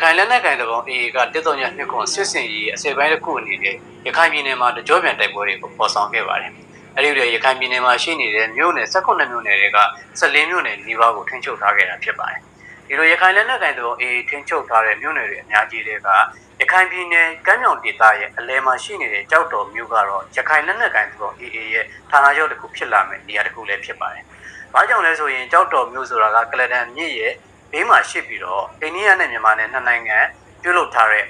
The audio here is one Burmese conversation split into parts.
ခိုင်လက်နက်ကိုင်တဲ့အေကတက်တော်ညနှစ်ခွန်စစ်စင်ကြီးအစိပ်ပိုင်းတစ်ခုအနေနဲ့ရခိုင်ပြည်နယ်မှာတကြောပြန်တိုက်ပွဲတွေကိုပေါ်ဆောင်ခဲ့ပါတယ်။အဲဒီလိုရခိုင်ပြည်နယ်မှာရှိနေတဲ့မြို့နယ်18မြို့နယ်တွေက14မြို့နယ်နီးပါးကိုထိန်းချုပ်ထားခဲ့တာဖြစ်ပါတယ်။ဒီလိုရခိုင်လက်နက်ကိုင်တဲ့အေထိန်းချုပ်ထားတဲ့မြို့နယ်တွေအများကြီးတွေကရခိုင်ပြည်နယ်ကမ်းမြောင်ဒေသရဲ့အလဲမှာရှိနေတဲ့ကြောက်တော်မြို့ကတော့ရခိုင်လက်နက်ကိုင်တဲ့အေရဲ့ဌာနချုပ်တစ်ခုဖြစ်လာမယ်နေရာတစ်ခုလည်းဖြစ်ပါတယ်။ဘာကြောင့်လဲဆိုရင်ကြောက်တော်မြို့ဆိုတာကကလဒန်မြစ်ရဲ့ဘေးမှာရှိပြီးတော့အိန္ဒိယနဲ့မြန်မာနဲ့နှစ်နိုင်ငံပြုလုပ်ထားတဲ့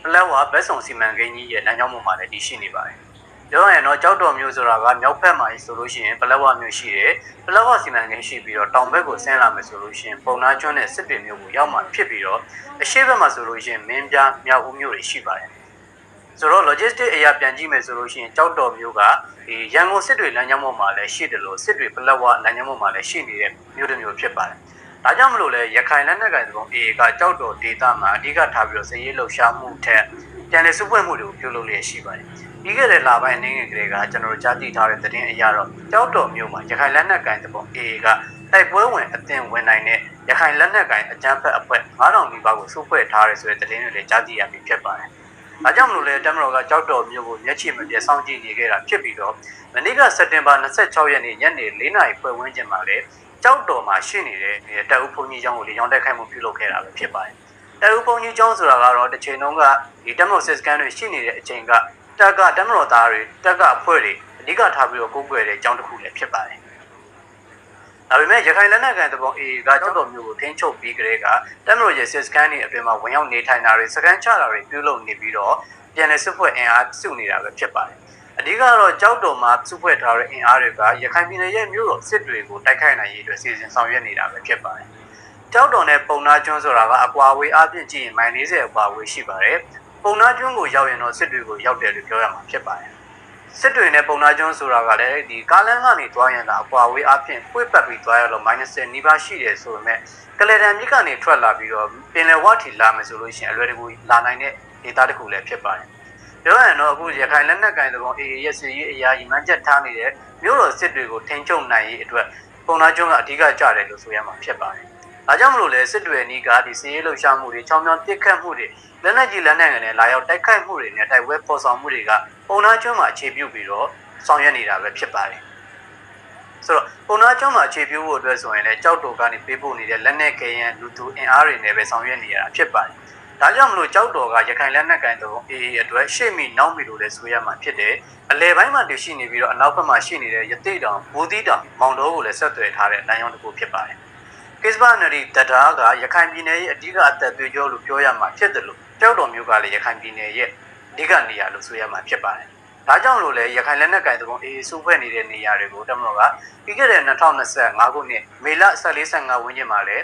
ပလက်ဝဘက်ဆောင်စီမံကိန်းကြီးရဲ့လမ်းကြောင်းပေါ်မှာလည်းတည်ရှိနေပါတယ်။ပြောရရင်တော့ကြောက်တော်မျိုးဆိုတာကမြောက်ဘက်မှာဆိုလို့ရှိရင်ပလက်ဝမျိုးရှိတယ်။ပလက်ဝစီမံကိန်းရှိပြီးတော့တောင်ဘက်ကိုဆင်းလာမယ်ဆိုလို့ရှိရင်ပုံနာကျွန်းနဲ့စစ်တွေမျိုးကိုရောက်မှဖြစ်ပြီးတော့အရှေ့ဘက်မှာဆိုလို့ရှိရင်မင်းပြမြောက်ဦးမျိုးတွေရှိပါတယ်။ဆိုတော့ logistic အရာပြန်ကြည့်မယ်ဆိုလို့ရှိရင်ကြောက်တော်မျိုးကဒီရန်ကုန်စစ်တွေလမ်းကြောင်းပေါ်မှာလည်းရှိတယ်လို့စစ်တွေပလက်ဝလမ်းကြောင်းပေါ်မှာလည်းရှိနေတဲ့မျိုးတစ်မျိုးဖြစ်ပါတယ်။ဒါကြောင့်မလို့လဲရခိုင်လက်နက်ကိုင်အေကကြောက်တော်ဒေသမှာအဓိကထားပြီးတော့စစ်ရေးလှုပ်ရှားမှုထက်ပြန်လည်စုဖွဲ့မှုတွေကိုပြုလုပ်လျက်ရှိပါတယ်။ပြီးခဲ့တဲ့လပိုင်းအနေနဲ့ကလေးကကျွန်တော်တို့ကြားသိထားတဲ့သတင်းအရတော့ကြောက်တော်မျိုးမှာရခိုင်လက်နက်ကိုင်အေကတိုက်ပွဲဝင်အသင်ဝင်နိုင်တဲ့ရခိုင်လက်နက်ကိုင်အကြမ်းဖက်အဖွဲ့9000နီးပါးကိုစုဖွဲ့ထားရဲဆိုတဲ့သတင်းတွေလည်းကြားသိရပြီဖြစ်ပါတယ်။ဒါကြောင့်မလို့လဲတမတော်ကကြောက်တော်မျိုးကိုမျက်ခြေမပြတ်စောင့်ကြည့်နေခဲ့တာဖြစ်ပြီးတော့မနေ့ကစက်တင်ဘာ26ရက်နေ့ညနေ4:00နာရီပွဲဝန်းကျင်မှာလည်းကြောက်တော်မှာရှိနေတဲ့တပ်ဦးဘုံကြီးကျောင်းကိုလေကြောင်းတိုက်ခိုက်မှုပြုလုပ်ခဲ့တာပဲဖြစ်ပါတယ်။တပ်ဦးဘုံကြီးကျောင်းဆိုတာကတော့တစ်ချိန်လုံးကဒီတပ်မတော်စစ်စခန်းတွေရှိနေတဲ့အချိန်ကတပ်ကတပ်မတော်သားတွေတပ်ကအဖွဲ့တွေအဓိကထားပြီးတော့ကိုးကွယ်တဲ့ကျောင်းတစ်ခုလည်းဖြစ်ပါတယ်။ဒါပေမဲ့ရခိုင်လက်နက်ကိုင်တပ်အေကကြောက်တော်မျိုးကိုထိန်းချုပ်ပြီးကြတဲ့ကတပ်မတော်ရဲ့စစ်စခန်းတွေအတွင်းမှာဝင်ရောက်နေထိုင်တာတွေစခန်းချတာတွေပြုလုပ်နေပြီးတော့ပြန်လည်စစ်ဖွဲ့အင်အားစုနေတာပဲဖြစ်ပါတယ်။အဓိကတော့ကြောက်တော်မှာစုဖွဲ့ထားတဲ့အင်အားတွေကရခိုင်ပြည်နယ်ရဲ့မြို့တော်စစ်တွေကိုတိုက်ခိုက်နိုင်ရေးအတွက်စီစဉ်ဆောင်ရွက်နေတာပဲဖြစ်ပါတယ်။ကြောက်တော်နဲ့ပုံနာကျွန်းဆိုတာကအကွာအဝေးအပြည့်ကြည့်ရင်မိုင်40အကွာအဝေးရှိပါတယ်။ပုံနာကျွန်းကိုရောက်ရင်တော့စစ်တွေကိုရောက်တယ်လို့ပြောရမှာဖြစ်ပါတယ်။စစ်တွေနဲ့ပုံနာကျွန်းဆိုတာကလည်းဒီကားလမ်းကနေသွားရင်ကအကွာအဝေးအပြည့်ပွေ့ပတ်ပြီးသွားရတော့ -10 နီးပါးရှိတယ်ဆိုပေမဲ့ကလဒန်မြစ်ကနေထွက်လာပြီးတော့ပင်လယ်ဝထီလာမယ်ဆိုလို့ရှိရင်အလွယ်တကူလာနိုင်တဲ့ဒေသတစ်ခုလည်းဖြစ်ပါတယ်။ပြောရရင်တော့အခုရခိုင်လက်နက်ကိုင်အေအေရဲ့စစ်ရေးအရာရည်မှန်းချက်ထားနေတဲ့မြို့တော်စစ်တွေကိုထိန်းချုပ်နိုင်ရေးအတွက်ပုံနာကျွန်းကအဓိကကျတယ်လို့ဆိုရမှာဖြစ်ပါတယ်။ဒါကြောင့်မလို့လဲစစ်တွေအနီးကဒီစစ်ရေးလှုပ်ရှားမှုတွေချောင်းချောင်းတစ်ခတ်မှုတွေလက်နက်ကြီးလက်နက်ငယ်နဲ့လာရောက်တိုက်ခိုက်မှုတွေနဲ့တိုက်ပွဲပေါ်ဆောင်မှုတွေကပုံနာကျွန်းမှာအခြေပြုပြီးတော့ဆောင်ရွက်နေတာပဲဖြစ်ပါတယ်။ဆိုတော့ပုံနာကျွန်းမှာအခြေပြုဖို့အတွက်ဆိုရင်လည်းကြောက်တော်ကနေပေးပို့နေတဲ့လက်နက်ခဲယမ်းလူသူအင်အားတွေနဲ့ပဲဆောင်ရွက်နေရတာဖြစ်ပါတယ်။ဒါကြောင့်မလို့ကြောက်တော်ကရခိုင်လက်နက်ကိုင်တော်အေအေအတွက်ရှေ့မီနောက်မီလို့လည်းဆိုရမှာဖြစ်တယ်။အလဲပိုင်းမှာတည်ရှိနေပြီးတော့အနောက်ဘက်မှာရှိနေတဲ့ရတိတောင်ဘူသီတောင်မောင်တော်ကိုလည်းဆက်သွယ်ထားတဲ့လမ်းကြောင်းတစ်ခုဖြစ်ပါတယ်။ကိစ္စဘာနရီတဒါကရခိုင်ပြည်နယ်ရဲ့အဓိကအသက်သွေးကြောလို့ပြောရမှာဖြစ်တယ်လို့ကြောက်တော်မျိုးကလည်းရခိုင်ပြည်နယ်ရဲ့အဓိကနေရာလို့ဆိုရမှာဖြစ်ပါတယ်။ဒါကြောင့်လို့လည်းရခိုင်လက်နက်ကိုင်တော်အေအေစုဖွဲ့နေတဲ့နေရာတွေကိုတမတော်ကပြီးခဲ့တဲ့2025ခုနှစ်မေလ14-15ဝန်းကျင်မှာလည်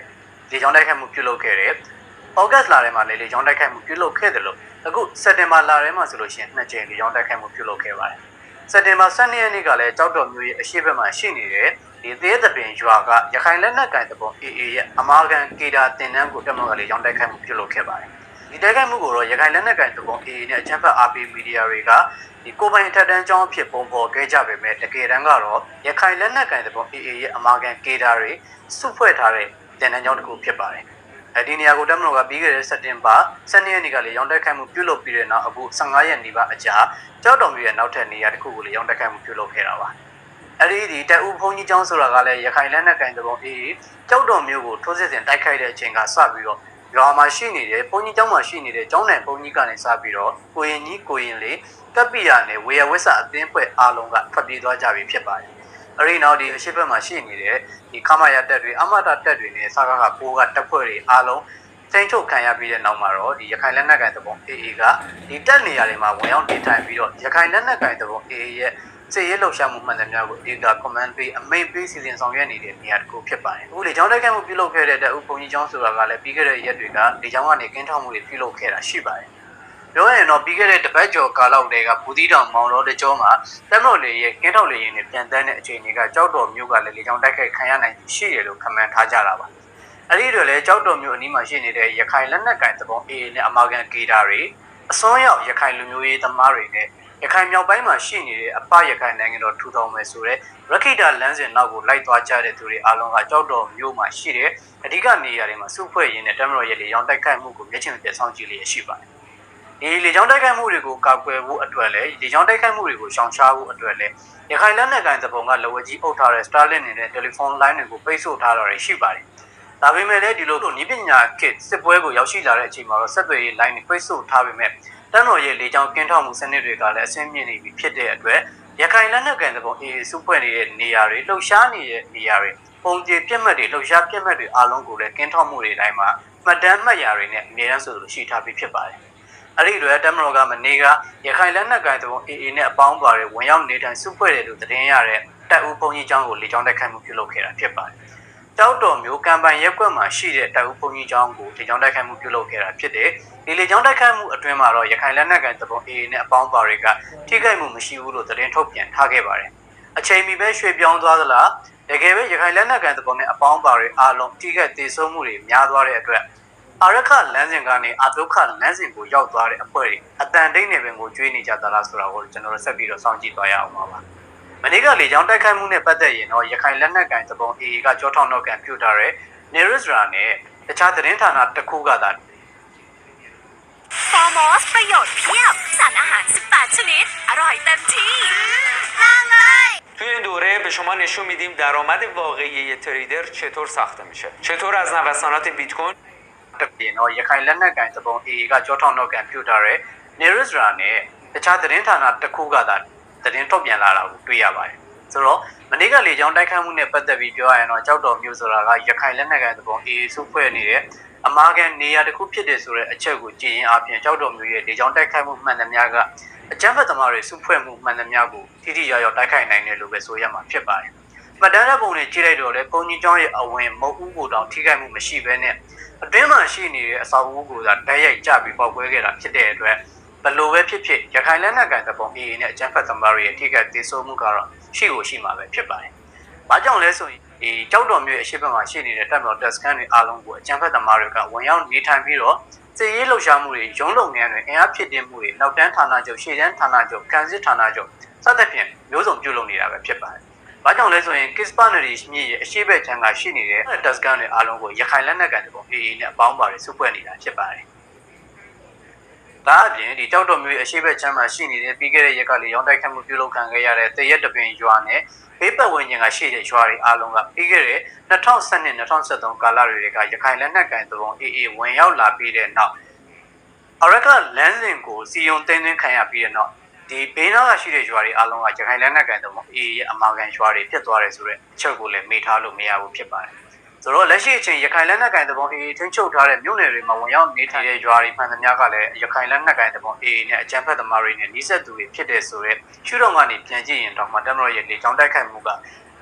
းလေကြောင်းတိုက်ခိုက်မှုပြုလုပ်ခဲ့တဲ့ဩဂတ်လထဲမှာလေကြောင်းတိုက်ခိုက်မှုပြုလုပ်ခဲ့တယ်လို့အခုစက်တင်ဘာလထဲမှာဆိုလို့ရှိရင်2ကြိမ်လေကြောင်းတိုက်ခိုက်မှုပြုလုပ်ခဲ့ပါတယ်။စက်တင်ဘာ12ရက်နေ့ကလည်းကြောက်တော်မျိုးရဲ့အရှိတ်ဘက်မှာရှိနေတဲ့ဒီသေးသပင်ရွာကရခိုင်လက်နက်ကိုင်တပ်အေအေရဲ့အမာခံကေဒါတင်နန်းကိုတက်မတော်ကလေကြောင်းတိုက်ခိုက်မှုပြုလုပ်ခဲ့ပါတယ်။ဒီတိုက်ခိုက်မှုကိုတော့ရခိုင်လက်နက်ကိုင်တပ်အေအေနဲ့အချမ်းဖတ် RP မီဒီယာတွေကဒီကိုပိုင်ထက်တန်းကြောင်းဖြစ်ပုံဖော်ခဲ့ကြပေမဲ့တကယ်တမ်းကတော့ရခိုင်လက်နက်ကိုင်တပ်အေအေရဲ့အမာခံကေဒါတွေစုဖွဲ့ထားတဲ့တင်နန်းကြောင်းတစ်ခုဖြစ်ပါတယ်။ဒီနေရာကိုတက်မတော်ကပြီးခဲ့တဲ့စက်တင်ဘာ12ရက်နေ့ကလေရောင်းတိုက်ခိုက်မှုပြုလုပ်ပြီးတဲ့နောက်အခု15ရက်နီးပါးအကြာကြောက်တော်မျိုးရဲ့နောက်ထပ်နေရာတစ်ခုကိုလေရောင်းတိုက်ခိုက်မှုပြုလုပ်ခဲ့တာပါဒီတပ်ဦးဘုံကြီးကျောင်းဆိုတာကလည်းရခိုင်လက်နက်ကိုင်တပ်အေးကြောက်တော်မျိုးကိုထိုးစစ်ဆင်တိုက်ခိုက်တဲ့အချိန်ကစပြီးတော့ရွာမှာရှိနေတဲ့ဘုံကြီးကျောင်းမှာရှိနေတဲ့ကျောင်းနယ်ဘုံကြီးကနေစပြီးတော့ကိုရင်ကြီးကိုရင်လေးကပ္ပိယနဲ့ဝေယဝစ္စအသင်းဖွဲ့အားလုံးကထွက်ပြေးသွားကြပြီဖြစ်ပါတယ်နောက်ဒီအရှိတ်ဘက်မှာရှိနေတဲ့ဒီခမရတက်တွေအမတာတက်တွေနဲ့စကားကပိုးကတက်ဖွဲ့တွေအားလုံးစိန်ထုတ်ခံရပြီးတဲ့နောက်မှာတော့ဒီရခိုင်လက်နက်ကိုင်တပ်အေအေကဒီတက်နေရာတွေမှာဝင်ရောက်နေထိုင်ပြီးတော့ရခိုင်လက်နက်ကိုင်တပ်အေအေရဲ့စစ်ရေးလှုပ်ရှားမှုမှန်သမျှကိုဒေတာ command ပေးအမိန့်ပေးစီစဉ်ဆောင်ရွက်နေတဲ့နေရာတစ်ခုဖြစ်ပါတယ်။အခုလေကြောင်းတိုက်ခိုက်မှုပြုလုပ်ခဲ့တဲ့တပ်ဦးဘုံကြီးကျောင်းဆိုတာကလည်းပြီးခဲ့တဲ့ရက်တွေကလေကြောင်းကနေကင်းထောက်မှုတွေပြုလုပ်ခဲ့တာရှိပါတယ်။ပြောရရင်တော့ပြီးခဲ့တဲ့တပတ်ကျော်ကာလတည်းကဘူသီတောင်မောင်တော်တကြောမှာတပ်မတော်လေရဲ့ကင်းထောက်လေရင်နဲ့ပြန်တန်းတဲ့အခြေအနေကကြောက်တော်မျိုးကလည်းလေကြောင်းတိုက်ခိုက်ခံရနိုင်ရှိတယ်လို့ခန့်မှန်းထားကြတာပါ။အဲဒီတွေလည်းကြောက်တော်မျိုးအနီးမှာရှိနေတဲ့ရခိုင်လက်နက်ကိုင်တပ်အေအေနဲ့အမာခံကေဒါတွေအစွန်းရောက်ရခိုင်လူမျိုးရေးသမားတွေနဲ့ ရခိုင်မြောက်ပိုင်းမှာရှိနေတဲ့အပရခိုင်နိုင်ငံတော်ထူထောင်မယ်ဆိုတဲ့ရခိတာလမ်းစဉ်နောက်ကိုလိုက်သွားကြတဲ့သူတွေအားလုံးကကြောက်တော်မျိုးမှာရှိတဲ့အဓိကနေရာတွေမှာစုဖွဲ့ရင်းနဲ့တမတော်ရဲ့လေကြောင်းတိုက်ခိုက်မှုကိုမျက်ခြေပြတ်ဆောင်ကြည့်လျက်ရှိပါတယ်။ဒီလေကြောင်းတိုက်ခိုက်မှုတွေကိုကာကွယ်ဖို့အတွက်လည်းလေကြောင်းတိုက်ခိုက်မှုတွေကိုရှောင်ရှားဖို့အတွက်လည်းရခိုင်လက်နက်ကိုင်သဘုံကလဝကြီးအုပ်ထားတဲ့ Starlink နဲ့တယ်လီဖုန်းလိုင်းတွေကိုပိတ်ဆို့ထားတာတွေရှိပါတယ်။ဒါပေမဲ့လည်းဒီလိုနည်းပညာခေတ်စစ်ပွဲကိုရောက်ရှိလာတဲ့အချိန်မှာတော့ဆက်သွယ်ရေး line တွေပိတ်ဆို့ထားပေမဲ့တန်းတော်ရဲ့လေကြောင်းကင်းထောက်မှုစနစ်တွေကလည်းအဆင့်မြင့်နေပြီဖြစ်တဲ့အတွက်ရခိုင်လက်နက်ကိုင်သဘုံအေးစုဖွဲ့နေတဲ့နေရာတွေလှုပ်ရှားနေတဲ့နေရာတွေပုံကျေပြက်မှတ်တွေလှုပ်ရှားပြက်မှတ်တွေအားလုံးကိုလည်းကင်းထောက်မှုတွေတိုင်းမှာမှတ်တမ်းမှတ်ရာတွေနဲ့အမြဲတမ်းဆိုလိုရှိထားပြီးဖြစ်ပါတယ်။အဲ့ဒီလိုတမတော်ကမနေ့ကရခိုင်လက်နက်ကိုင်သဘုံအေးနဲ့အပေါင်းပါတွေဝင်ရောက်နေထိုင်စုဖွဲ့တယ်လို့သတင်းရတဲ့တပ်ဦးဘုံကြီးကျောင်းကိုလေကြောင်းတိုက်ခိုက်မှုပြုလုပ်ခဲ့တာဖြစ်ပါတယ်။ကြောက်တော်မျိုးကံပန်ရက်ကွက်မှာရှိတဲ့တပ်ဦးဘုံကြီးကျောင်းကိုလေကြောင်းတိုက်ခိုက်မှုပြုလုပ်ခဲ့တာဖြစ်တယ်။ဒီလေကြောင်းတိုက်ခိုက်မှုအတွင်းမှာတော့ရခိုင်လက်နက်ကိုင်သဘုံအေးနဲ့အပေါင်းပါတွေကထိခိုက်မှုမရှိဘူးလို့သတင်းထုတ်ပြန်ထားခဲ့ပါတယ်။အချိန်မီပဲရွှေ့ပြောင်းသွားသလားတကယ်ပဲရခိုင်လက်နက်ကိုင်သဘုံနဲ့အပေါင်းပါတွေအားလုံးထိခိုက်ဒေဆုံးမှုတွေများသွားတဲ့အတွက်အာရခလမ်းစဉ်ကနေအာဒုက္ခလမ်းစဉ်ကိုရောက်သွားတဲ့အဖွဲ့တွေအတန်တိတ်နေပင်ကိုကျွေးနေကြသလားဆိုတာကိုကျွန်တော်တို့ဆက်ပြီးတော့စောင့်ကြည့်သွားရအောင်ပါ။မနေ့ကလေကြောင်းတိုက်ခိုက်မှုနဲ့ပတ်သက်ရင်တော့ရခိုင်လက်နက်ကိုင်သဘုံအေးကကြောထောက်နောက်ကန်ပြုထားတဲ့ Nerisra နဲ့တခြားသတင်းဌာနတစ်ခုကသာ Formos ประโยชน์เพียบสารอาหาร18ชนิดอร่อยเต็มที่توی این دوره به شما نشون میدیم درآمد واقعی تریدر چطور ساخته میشه. چطور از نوسانات بیت کوین ရခိုင်လက်နက်ကိုင်သဘုံအေးကကြောထောက်နောက်ကန်ပြုထားတဲ့ Nerisra နဲ့တခြားသတင်းဌာနတစ်ခုကသာသတင်းထုတ်ပြန်လာတာကိုတွေ့ရပါတယ်။ဆိုတော့မနေ့ကလေကြောင်းတိုက်ခိုက်မှုနဲ့ပတ်သက်ပြီးပြောရရင်တော့ကြောက်တော်မျိုးဆိုတာကရခိုင်လက်နက်ကိုင်သဘုံအေးစုဖွဲ့နေတဲ့အမားကန်နေရာတစ်ခုဖြစ်တယ်ဆိုတဲ့အချက်ကိုကြည်ရင်အပြင်ကြောက်တော်မျိုးရဲ့လေကြောင်းတိုက်ခိုက်မှုမှန်သမျှကအကြမ်းဖက်သမားတွေစုဖွဲ့မှုမှန်သမျှကိုထိထိရောက်ရောက်တိုက်ခိုက်နိုင်တယ်လို့ပဲဆိုရမှာဖြစ်ပါတယ်။မှတ်တမ်းတဲ့ပုံတွေကြည့်လိုက်တော့လေပုံကြီးကျောင်းရဲ့အဝင်မုတ်ဦးကိုတောင်ထိခိုက်မှုမရှိဘဲနဲ့အတွင်းမှာရှိနေတဲ့အဆောက်အဦကိုသာတိုက်ရိုက်ကျပြီးပေါက်ကွဲခဲ့တာဖြစ်တဲ့အတွက်ဘလို့ပဲဖြစ်ဖြစ်ရခိုင်လက်နက်ကိုင်သဘုံအေးနဲ့အကြမ်းဖက်သမားတွေရဲ့ထိခိုက်ဒေဆုံးမှုကတော့ရှိကိုရှိမှာပဲဖြစ်ပါတယ်။ဘာကြောင့်လဲဆိုရင်ဒီကြောက်တော်မျိုးအရှိတ်ဘက်မှာရှိနေတဲ့တပ်မတော်တပ်စခန်းတွေအားလုံးကိုအကြမ်းဖက်သမားတွေကဝင်ရောက်နေထိုင်ပြီးတော့စစ်ရေးလှုပ်ရှားမှုတွေရုံးလုပ်ငန်းတွေအင်အားဖြစ်တင်မှုတွေနောက်တန်းဌာနချုပ်ရှေ့တန်းဌာနချုပ်ကန်စစ်ဌာနချုပ်စသဖြင့်မျိုးစုံပြုလုပ်နေတာပဲဖြစ်ပါတယ်။ဘာကြောင့်လဲဆိုရင် Kispaneri မြစ်ရဲ့အရှိတ်ဘက်ခြမ်းကရှိနေတဲ့တပ်စခန်းတွေအားလုံးကိုရခိုင်လက်နက်ကန်သဘုံအေးနဲ့အပေါင်းပါတွေစုဖွဲ့နေတာဖြစ်ပါတယ်။ဒါအပြင်ဒီကြောက်တော်မျိုးအရှိတ်ဘက်ခြမ်းမှာရှိနေတဲ့ပြီးခဲ့တဲ့ရက်ကလေးရောင်းတိုက်ခတ်မှုပြုလုပ်ခံခဲ့ရတဲ့တရက်တပင်ရွာနဲ့ဘေးပတ်ဝန်းကျင်ကရှိတဲ့ရွာတွေအားလုံးကပြီးခဲ့တဲ့2012-2013ကာလတွေကရခိုင်လက်နက်ကန်သဘုံအေးဝင်ရောက်လာပြီးတဲ့နောက်အရကလမ်းစဉ်ကိုစီယုံတင်းတင်းခံရပြီးတဲ့နောက်ဒီဘေးနားကရှိတဲ့ရွာတွေအားလုံးကရခိုင်လက်နက်ကန်သဘုံအေးရဲ့အမာခံရွာတွေဖြစ်သွားတယ်ဆိုတဲ့အချက်ကိုလည်းမေ့ထားလို့မရဘူးဖြစ်ပါတယ်။ဆိုတော့လက်ရှိအချိန်ရခိုင်လက်နက်ကန်သဘုံအေးထိန်းချုပ်ထားတဲ့မြို့နယ်တွေမှာဝင်ရောက်နေထိုင်တဲ့ရွာတွေမှန်သမျှကလည်းရခိုင်လက်နက်ကန်သဘုံအေးနဲ့အကြမ်းဖက်သမားတွေနဲ့နှိစက်သူတွေဖြစ်တဲ့ဆိုတဲ့ရှုထောင့်ကနေပြန်ကြည့်ရင်တော့မှတမတော်ရဲ့လေကြောင်းတိုက်ခိုက်မှုက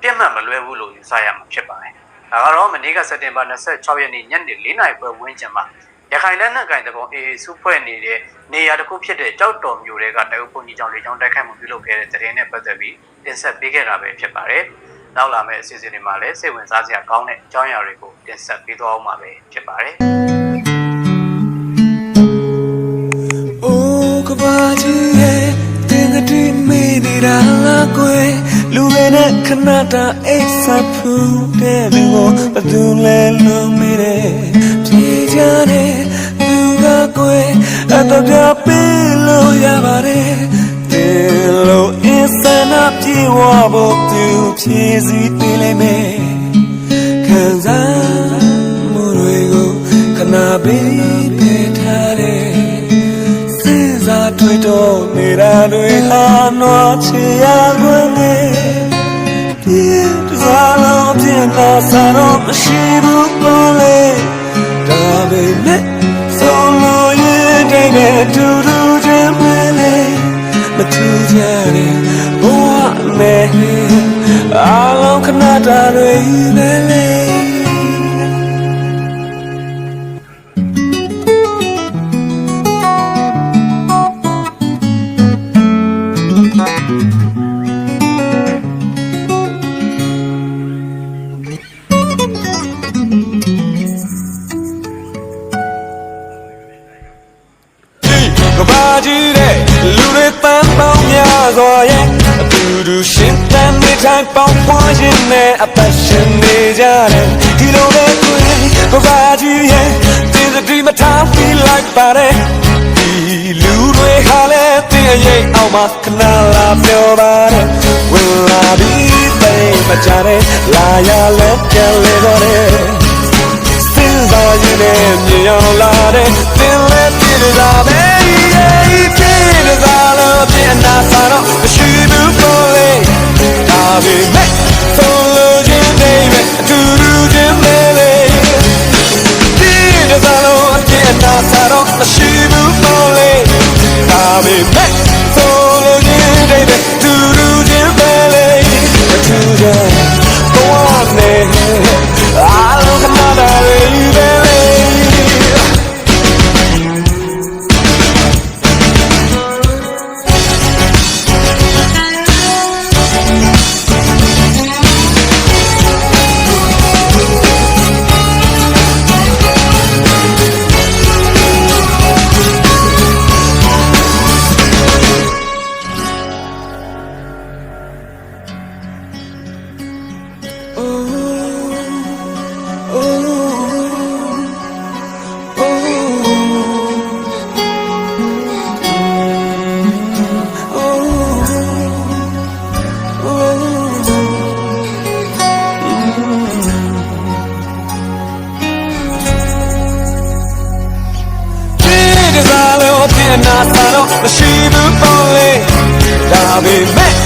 ပြတ်မှတ်မလွဲဘူးလို့ယူဆရမှာဖြစ်ပါတယ်။ဒါကတော့မနေ့ကစက်တင်ဘာ26ရက်နေ့ညနေ4:00 နာရီဝန်းကျင်မှာရခိုင်လက်နက်ကိုင်သဘုံအေးစုဖွဲ့နေတဲ့နေရာတစ်ခုဖြစ်တဲ့ကြောက်တော်မျိုးတွေကတအုပ်ဘုံကြီးကျောင်းလေကြောင်းတိုက်ခိုက်မှုပြုလုပ်ခဲ့တဲ့သတင်းနဲ့ပတ်သက်ပြီးတင်ဆက်ပေးခဲ့တာပဲဖြစ်ပါတယ်။နောက်လာမယ့်အစီအစဉ်တွေမှာလည်းစိတ်ဝင်စားစရာကောင်းတဲ့အကြောင်းအရာတွေကိုတင်ဆက်ပေးသွားအောင်မှာပဲဖြစ်ပါတယ်။ Oh, kabajiye, tingati medira lagwe, luwena kanata esapu, devingo badule lumire, pijane, duga kwe, atapya pilo yabare, telo insana piwabo tu piezi pileme, kanza murego kanabi petare. Twitter, mira noi hanno ciaguane. Zalo piena saro shibu pole. Dave me solo ye dene duru jemele. Matujane boa me alon kanata reimele. Kabajire, lure tan bao စွာရဲ့အတူတူရှင်သန်နေတိုင်းပေါင်းပွားခြင်းနဲ့အသက်ရှင်နေကြတယ်ဒီလိုပဲကိုယ်ကဘာကြီးရဲ့ဒီစတီမထားပြီးလိုက်ပါတယ်ဒီလူတွေဟာလဲတင်းအရေးအောင်မှခဏလာပြောပါတယ်ဝင်လာပြီးသိမကြတဲ့လာရလဲပြန်လေတော့တယ်စဉ်းစားရင်လည်းမြင်အောင်လာတဲ့သင်လည်းပြည့်လာပဲပြည့်စားလို့ပြည့်နာစားတော့မရှိဘူးပေါ်လေဒါပေမဲ့ဆုံးလို့ခြင်းနေပဲအတူတူခြင်းပဲလေပြည့်စားလို့ပြည့်နာစားတော့မရှိဘူးပေါ်လေဒါပေမဲ့ဆုံးလို့ခြင်းနေပဲအတူတူခြင်းပဲလေအတူတူတော့နေအားလုံးကမှတာလေးပဲလေနာသာတော့မရှိဘူးပေါ်လေဒါပေမဲ့